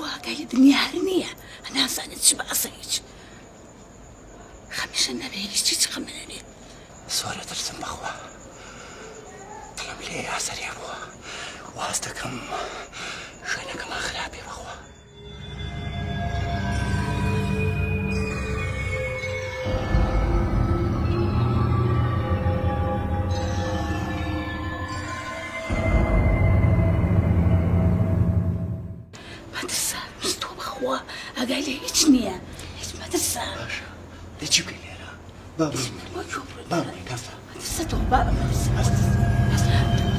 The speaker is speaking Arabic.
قال الدنيا هرنية أنا صانت شبع صيج خميش النبي يجيش خمناني صورة ترسم بخوا طلب لي يا سريع بخوا وهستكم شأنك ما خلابي بخوا ما تنسى مستوى بخوا قال لي يجنية ما تنسى ليش تجيب لي أنا بابا بابا كفى ما تنسى توبة ما تنسى تو